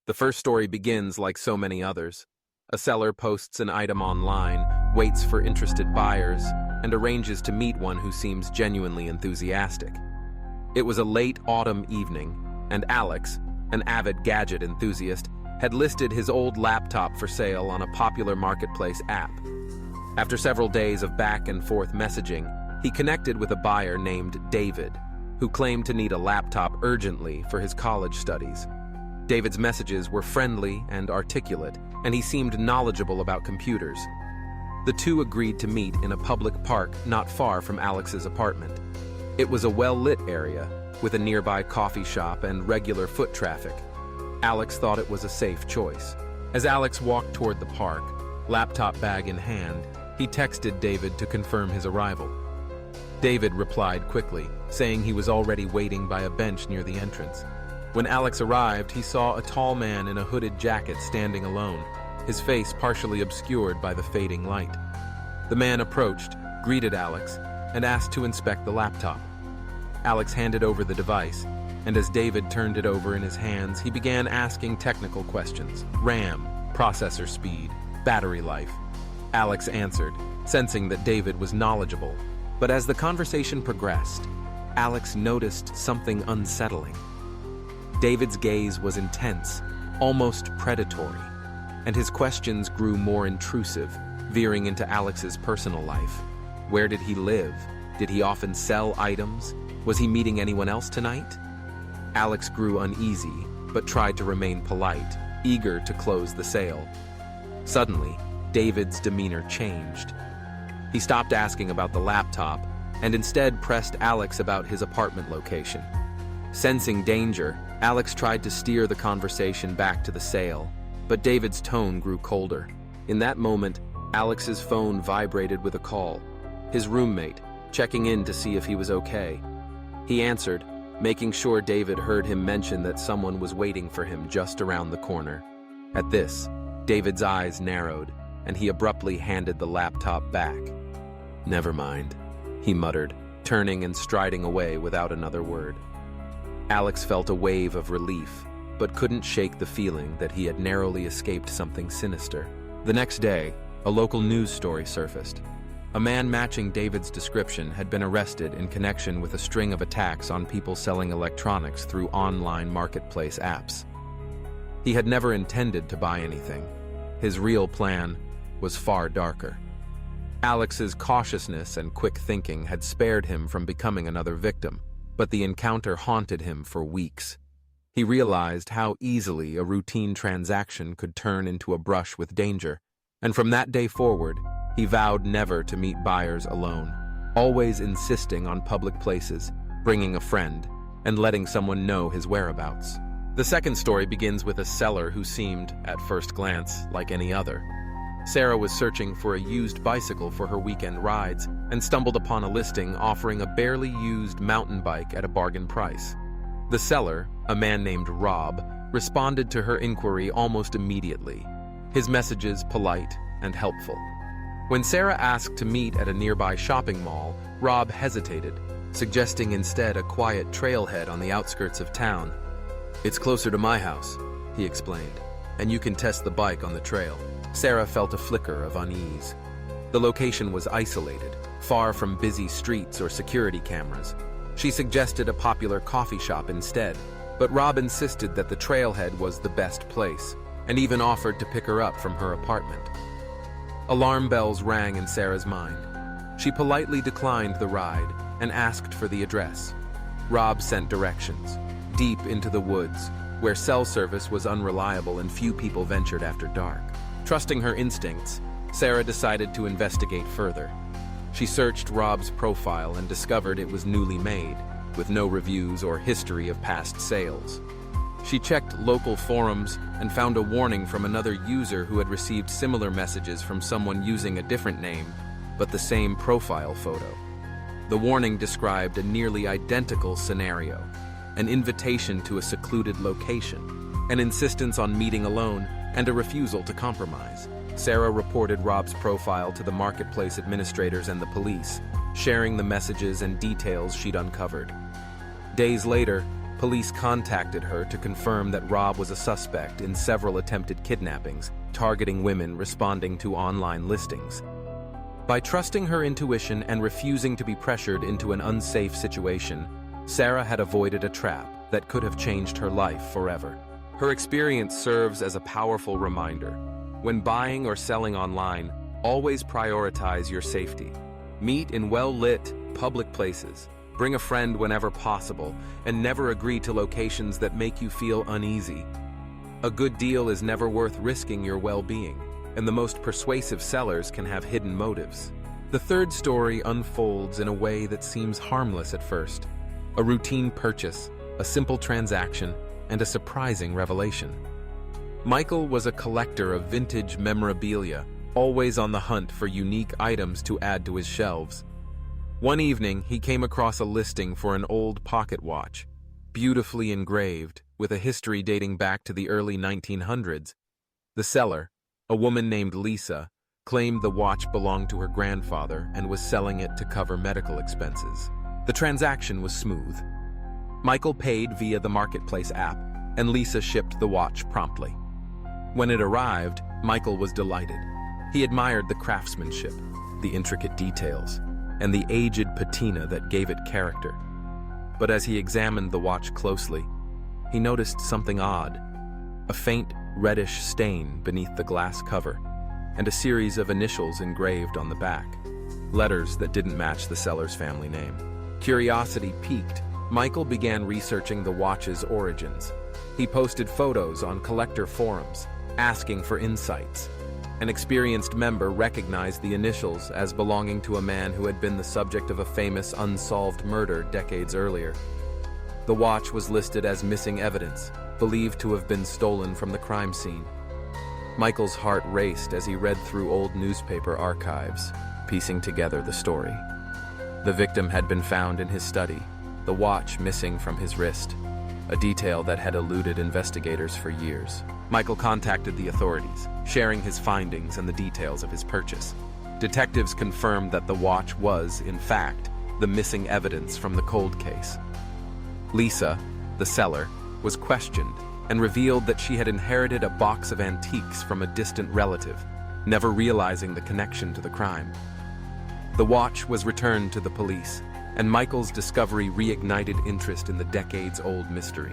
The first story begins like so many others. A seller posts an item online, waits for interested buyers, and arranges to meet one who seems genuinely enthusiastic. It was a late autumn evening, and Alex, an avid gadget enthusiast, had listed his old laptop for sale on a popular marketplace app. After several days of back and forth messaging, he connected with a buyer named David, who claimed to need a laptop urgently for his college studies. David's messages were friendly and articulate, and he seemed knowledgeable about computers. The two agreed to meet in a public park not far from Alex's apartment. It was a well-lit area, with a nearby coffee shop and regular foot traffic. Alex thought it was a safe choice. As Alex walked toward the park, laptop bag in hand, he texted David to confirm his arrival. David replied quickly, saying he was already waiting by a bench near the entrance. When Alex arrived, he saw a tall man in a hooded jacket standing alone, his face partially obscured by the fading light. The man approached, greeted Alex, and asked to inspect the laptop. Alex handed over the device, and as David turned it over in his hands, he began asking technical questions: RAM, processor speed, battery life. Alex answered, sensing that David was knowledgeable. But as the conversation progressed, Alex noticed something unsettling. David's gaze was intense, almost predatory, and his questions grew more intrusive, veering into Alex's personal life. Where did he live? Did he often sell items? Was he meeting anyone else tonight? Alex grew uneasy, but tried to remain polite, eager to close the sale. Suddenly, David's demeanor changed. He stopped asking about the laptop and instead pressed Alex about his apartment location. Sensing danger, Alex tried to steer the conversation back to the sale, but David's tone grew colder. In that moment, Alex's phone vibrated with a call. His roommate, checking in to see if he was okay. He answered, making sure David heard him mention that someone was waiting for him just around the corner. At this, David's eyes narrowed, and he abruptly handed the laptop back. "Never mind," he muttered, turning and striding away without another word. Alex felt a wave of relief, but couldn't shake the feeling that he had narrowly escaped something sinister. The next day, a local news story surfaced. A man matching David's description had been arrested in connection with a string of attacks on people selling electronics through online marketplace apps. He had never intended to buy anything. His real plan was far darker. Alex's cautiousness and quick thinking had spared him from becoming another victim, but the encounter haunted him for weeks. He realized how easily a routine transaction could turn into a brush with danger, and from that day forward, he vowed never to meet buyers alone, always insisting on public places, bringing a friend, and letting someone know his whereabouts. The second story begins with a seller who seemed, at first glance, like any other. Sarah was searching for a used bicycle for her weekend rides and stumbled upon a listing offering a barely used mountain bike at a bargain price. The seller, a man named Rob, responded to her inquiry almost immediately, his messages polite and helpful. When Sarah asked to meet at a nearby shopping mall, Rob hesitated, suggesting instead a quiet trailhead on the outskirts of town. "It's closer to my house," he explained, "and you can test the bike on the trail." Sarah felt a flicker of unease. The location was isolated, far from busy streets or security cameras. She suggested a popular coffee shop instead, but Rob insisted that the trailhead was the best place, and even offered to pick her up from her apartment. Alarm bells rang in Sarah's mind. She politely declined the ride and asked for the address. Rob sent directions, deep into the woods, where cell service was unreliable and few people ventured after dark. Trusting her instincts, Sarah decided to investigate further. She searched Rob's profile and discovered it was newly made, with no reviews or history of past sales. She checked local forums and found a warning from another user who had received similar messages from someone using a different name, but the same profile photo. The warning described a nearly identical scenario: an invitation to a secluded location, an insistence on meeting alone, and a refusal to compromise. Sarah reported Rob's profile to the marketplace administrators and the police, sharing the messages and details she'd uncovered. Days later, police contacted her to confirm that Rob was a suspect in several attempted kidnappings, targeting women responding to online listings. By trusting her intuition and refusing to be pressured into an unsafe situation, Sarah had avoided a trap that could have changed her life forever. Her experience serves as a powerful reminder. When buying or selling online, always prioritize your safety. Meet in well-lit, public places. Bring a friend whenever possible, and never agree to locations that make you feel uneasy. A good deal is never worth risking your well-being, and the most persuasive sellers can have hidden motives. The third story unfolds in a way that seems harmless at first. A routine purchase, a simple transaction, and a surprising revelation. Michael was a collector of vintage memorabilia, always on the hunt for unique items to add to his shelves. One evening, he came across a listing for an old pocket watch, beautifully engraved, with a history dating back to the early 1900s. The seller, a woman named Lisa, claimed the watch belonged to her grandfather and was selling it to cover medical expenses. The transaction was smooth. Michael paid via the Marketplace app, and Lisa shipped the watch promptly. When it arrived, Michael was delighted. He admired the craftsmanship, the intricate details, and the aged patina that gave it character. But as he examined the watch closely, he noticed something odd: a faint reddish stain beneath the glass cover, and a series of initials engraved on the back, letters that didn't match the seller's family name. Curiosity piqued, Michael began researching the watch's origins. He posted photos on collector forums, asking for insights. An experienced member recognized the initials as belonging to a man who had been the subject of a famous unsolved murder decades earlier. The watch was listed as missing evidence, believed to have been stolen from the crime scene. Michael's heart raced as he read through old newspaper archives, piecing together the story. The victim had been found in his study, the watch missing from his wrist, a detail that had eluded investigators for years. Michael contacted the authorities, sharing his findings and the details of his purchase. Detectives confirmed that the watch was, in fact, the missing evidence from the cold case. Lisa, the seller, was questioned and revealed that she had inherited a box of antiques from a distant relative, never realizing the connection to the crime. The watch was returned to the police, and Michael's discovery reignited interest in the decades-old mystery.